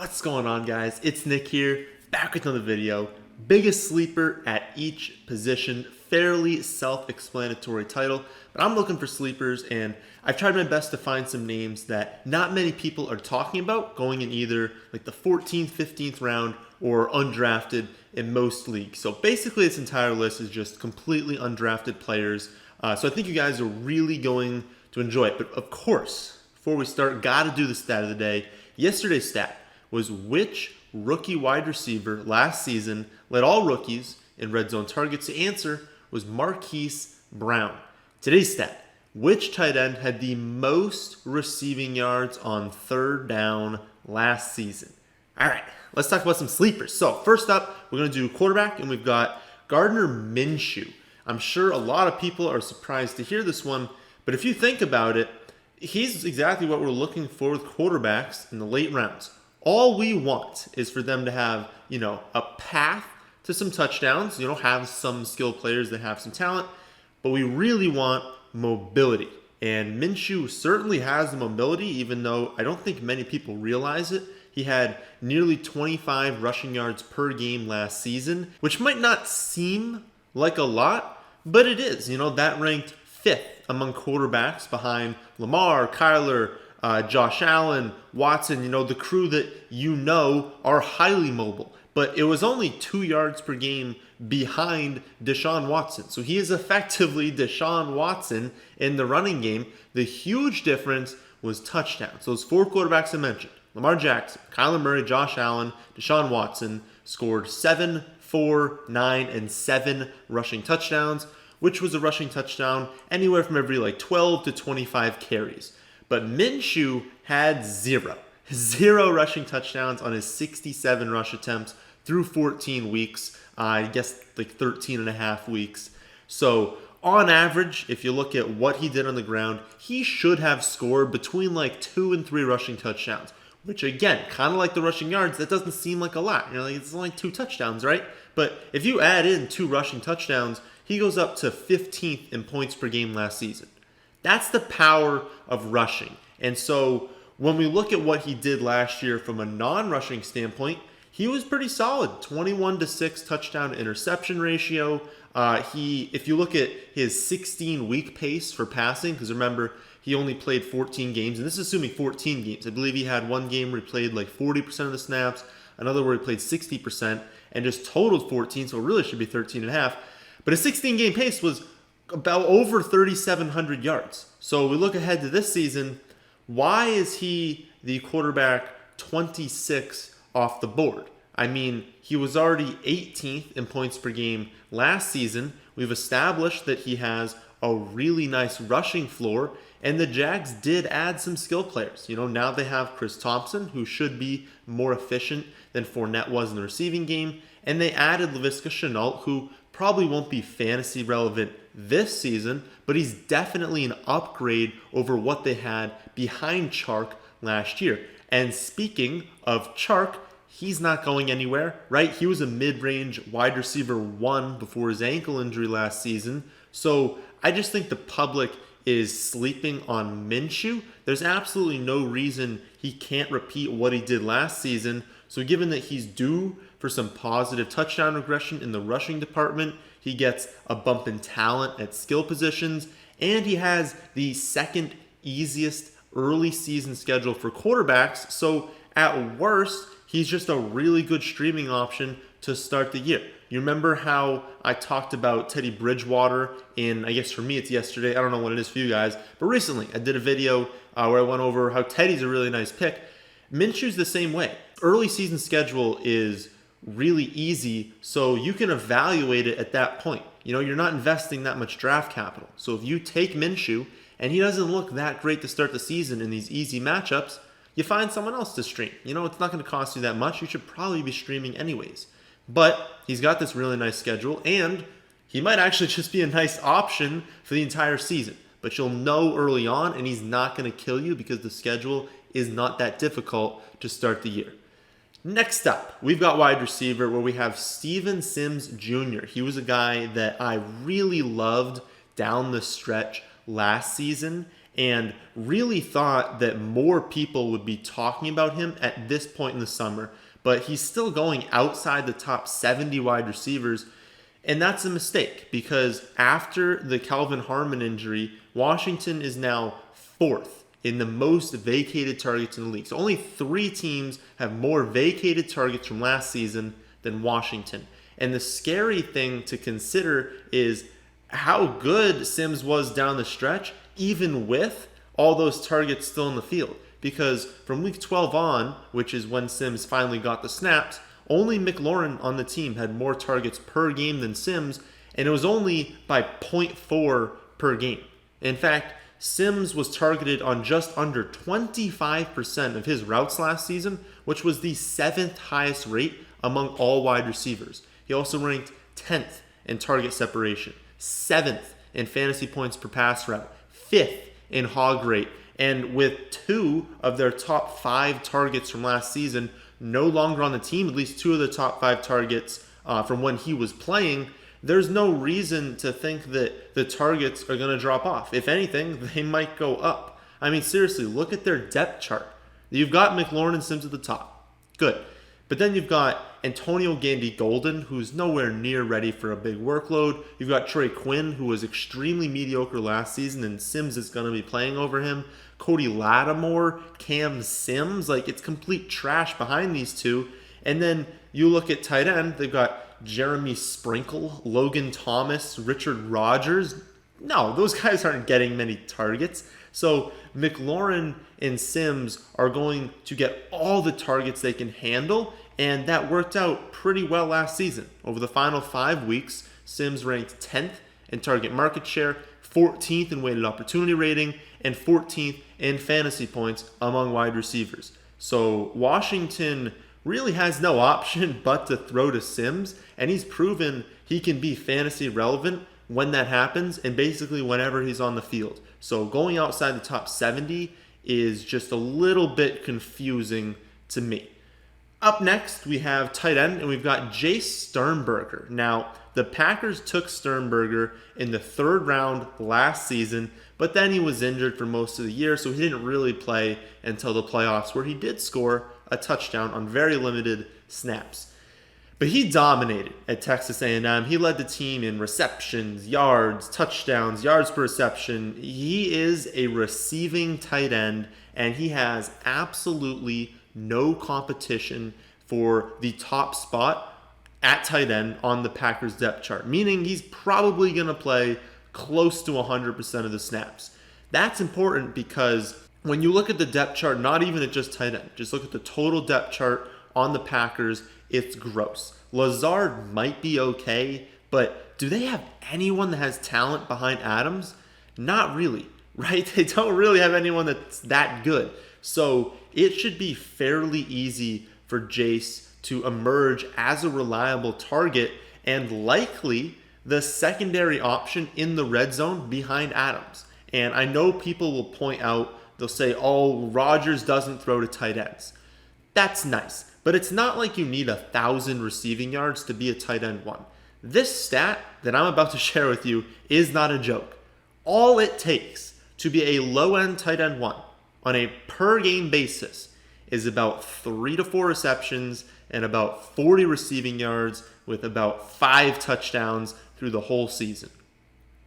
What's going on, guys? It's Nick here, back with another video. Biggest sleeper at each position, fairly self-explanatory title, but I'm looking for sleepers, and I've tried my best to find some names that not many people are talking about going in either like the 14th, 15th round or undrafted in most leagues. So basically this entire list is just completely undrafted players. So I think you guys are really going to enjoy it. But of course, before we start, gotta do the stat of the day. Yesterday's stat was which rookie wide receiver last season led all rookies in red zone targets. The answer was Marquise Brown. Today's stat, which tight end had the most receiving yards on third down last season? All right, let's talk about some sleepers. So first up, we're going to do quarterback, and we've got Gardner Minshew. I'm sure a lot of people are surprised to hear this one, but if you think about it, he's exactly what we're looking for with quarterbacks in the late rounds. All we want is for them to have, a path to some touchdowns, have some skilled players that have some talent, but we really want mobility. And Minshew certainly has the mobility, even though I don't think many people realize it. He had nearly 25 rushing yards per game last season, which might not seem like a lot, but it is. That ranked fifth among quarterbacks behind Lamar, Kyler, Josh Allen, Watson, the crew that are highly mobile. But it was only 2 yards per game behind Deshaun Watson. So he is effectively Deshaun Watson in the running game. The huge difference was touchdowns. Those four quarterbacks I mentioned, Lamar Jackson, Kyler Murray, Josh Allen, Deshaun Watson, scored 7, 4, 9, and 7 rushing touchdowns, which was a rushing touchdown anywhere from every 12 to 25 carries. But Minshew had zero rushing touchdowns on his 67 rush attempts through 14 weeks, I guess 13 and a half weeks. So on average, if you look at what he did on the ground, he should have scored between 2 and 3 rushing touchdowns, which again, kind of like the rushing yards, that doesn't seem like a lot. It's only 2 touchdowns, right? But if you add in 2 rushing touchdowns, he goes up to 15th in points per game last season. That's the power of rushing. And so when we look at what he did last year from a non-rushing standpoint, he was pretty solid. 21-6 touchdown to interception ratio. If you look at his 16-week pace for passing, because remember, he only played 14 games, and this is assuming 14 games. I believe he had one game where he played 40% of the snaps, another where he played 60%, and just totaled 14, so it really should be 13 and a half. But his 16-game pace was about over 3,700 yards. So we look ahead to this season. Why is he the quarterback 26 off the board? I mean, he was already 18th in points per game last season. We've established that he has a really nice rushing floor, and the Jags did add some skill players. Now they have Chris Thompson, who should be more efficient than Fournette was in the receiving game, and they added Laviska Shenault, who probably won't be fantasy relevant this season, but he's definitely an upgrade over what they had behind Chark last year. And speaking of Chark, he's not going anywhere, right? He was a mid-range wide receiver 1 before his ankle injury last season. So I just think the public is sleeping on Minshew. There's absolutely no reason he can't repeat what he did last season. So given that he's due for some positive touchdown regression in the rushing department, he gets a bump in talent at skill positions, and he has the second easiest early season schedule for quarterbacks. So at worst, he's just a really good streaming option to start the year. You remember how I talked about Teddy Bridgewater I guess for me it's yesterday, I don't know what it is for you guys, but recently I did a video where I went over how Teddy's a really nice pick. Minshew's the same way. Early season schedule is really easy, so you can evaluate it at that point. You're not investing that much draft capital. So if you take Minshew and he doesn't look that great to start the season in these easy matchups, you find someone else to stream. It's not going to cost you that much. You should probably be streaming anyways. But he's got this really nice schedule, and he might actually just be a nice option for the entire season. But you'll know early on, and he's not going to kill you because the schedule is not that difficult to start the year. Next up, we've got wide receiver where we have Steven Sims Jr. He was a guy that I really loved down the stretch last season, and really thought that more people would be talking about him at this point in the summer. But he's still going outside the top 70 wide receivers, and that's a mistake because after the Kelvin Harmon injury, Washington is now 4th in the most vacated targets in the league. So only 3 teams have more vacated targets from last season than Washington. And the scary thing to consider is how good Sims was down the stretch, even with all those targets still in the field. Because from week 12 on, which is when Sims finally got the snaps, only McLaurin on the team had more targets per game than Sims, and it was only by 0.4 per game. In fact, Sims was targeted on just under 25% of his routes last season, which was the 7th highest rate among all wide receivers. He also ranked 10th in target separation, 7th in fantasy points per pass route, 5th in hog rate, and with 2 of their top 5 targets from last season no longer on the team, at least 2 of the top 5 targets from when he was playing, there's no reason to think that the targets are going to drop off. If anything, they might go up. I mean, seriously, look at their depth chart. You've got McLaurin and Sims at the top. Good. But then you've got Antonio Gandy-Golden, who's nowhere near ready for a big workload. You've got Trey Quinn, who was extremely mediocre last season, and Sims is going to be playing over him. Cody Lattimore, Cam Sims, like it's complete trash behind these two. And then you look at tight end, they've got Jeremy Sprinkle, Logan Thomas, Richard Rodgers. No, those guys aren't getting many targets. So McLaurin and Sims are going to get all the targets they can handle, and that worked out pretty well last season. Over the final 5 weeks, Sims ranked 10th in target market share, 14th in weighted opportunity rating, and 14th in fantasy points among wide receivers. So Washington really has no option but to throw to Sims, and he's proven he can be fantasy relevant when that happens and basically whenever he's on the field. So going outside the top 70 is just a little bit confusing to me. Up next, we have tight end, and we've got Jace Sternberger. Now, the Packers took Sternberger in the 3rd round last season, but then he was injured for most of the year, so he didn't really play until the playoffs, where he did score a touchdown on very limited snaps. But he dominated at Texas A&M. He led the team in receptions, yards, touchdowns, yards per reception. He is a receiving tight end, and he has absolutely no competition for the top spot at tight end on the Packers depth chart, meaning he's probably going to play close to 100% of the snaps. That's important because when you look at the depth chart, not even at just tight end, just look at the total depth chart on the Packers, it's gross. Lazard might be okay, but do they have anyone that has talent behind Adams? Not really, right? They don't really have anyone that's that good. So it should be fairly easy for Jace to emerge as a reliable target and likely the secondary option in the red zone behind Adams. And I know people will point out, they'll say, oh, Rodgers doesn't throw to tight ends. That's nice, but it's not like you need 1,000 receiving yards to be a tight end one. This stat that I'm about to share with you is not a joke. All it takes to be a low-end tight end one on a per-game basis is about 3 to 4 receptions and about 40 receiving yards with about 5 touchdowns through the whole season.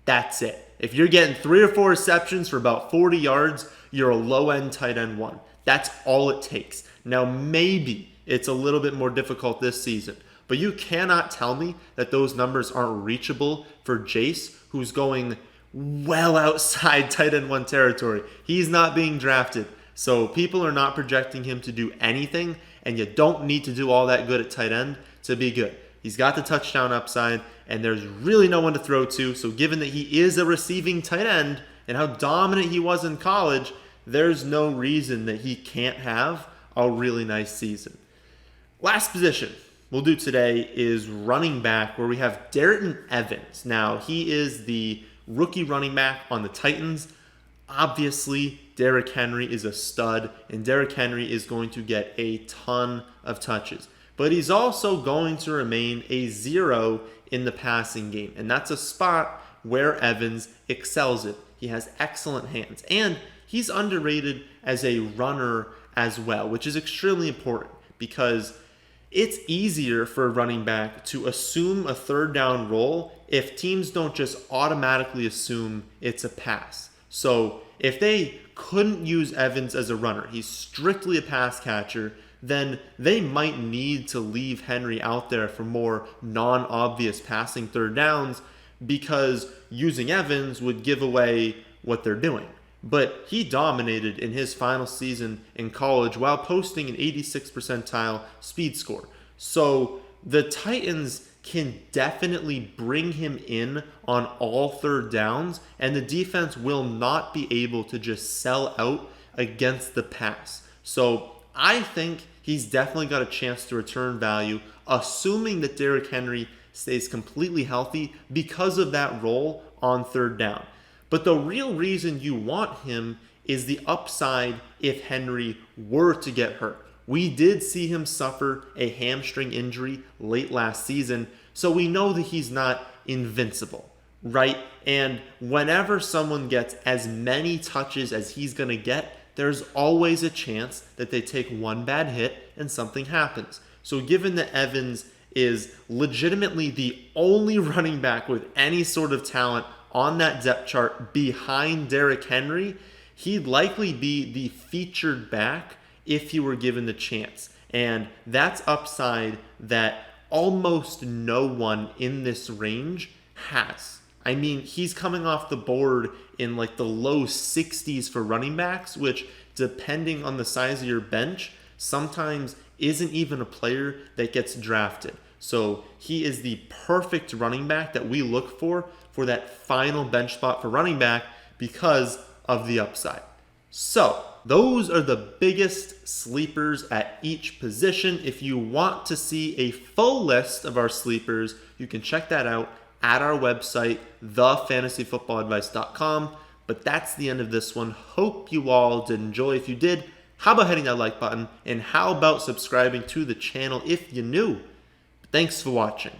That's it. If you're getting 3 or 4 receptions for about 40 yards, you're a low-end tight end one. That's all it takes. Now, maybe it's a little bit more difficult this season, but you cannot tell me that those numbers aren't reachable for Jace, who's going well outside tight end one territory. He's not being drafted, so people are not projecting him to do anything, and you don't need to do all that good at tight end to be good. He's got the touchdown upside, and there's really no one to throw to, so given that he is a receiving tight end and how dominant he was in college, there's no reason that he can't have a really nice season. Last position we'll do today is running back, where we have Darrynton Evans. Now, he is the rookie running back on the Titans. Obviously, Derrick Henry is a stud, and Derrick Henry is going to get a ton of touches. But he's also going to remain a 0 in the passing game, and that's a spot where Evans excels it. He has excellent hands. And he's underrated as a runner as well, which is extremely important because it's easier for a running back to assume a third down role if teams don't just automatically assume it's a pass. So if they couldn't use Evans as a runner, he's strictly a pass catcher, then they might need to leave Henry out there for more non-obvious passing third downs because using Evans would give away what they're doing. But he dominated in his final season in college while posting an 86th percentile speed score. So the Titans can definitely bring him in on all third downs, and the defense will not be able to just sell out against the pass. So I think he's definitely got a chance to return value, assuming that Derrick Henry stays completely healthy because of that role on third down. But the real reason you want him is the upside if Henry were to get hurt. We did see him suffer a hamstring injury late last season, so we know that he's not invincible, right? And whenever someone gets as many touches as he's going to get, there's always a chance that they take one bad hit and something happens. So given that Evans is legitimately the only running back with any sort of talent on that depth chart behind Derrick Henry, he'd likely be the featured back if he were given the chance. And that's upside that almost no one in this range has. I mean, he's coming off the board in like the low 60s for running backs, which, depending on the size of your bench, sometimes isn't even a player that gets drafted. So he is the perfect running back that we look for that final bench spot for running back because of the upside. So those are the biggest sleepers at each position. If you want to see a full list of our sleepers, you can check that out at our website, thefantasyfootballadvice.com. But that's the end of this one. Hope you all did enjoy. If you did, how about hitting that like button? And how about subscribing to the channel if you're new? Thanks for watching.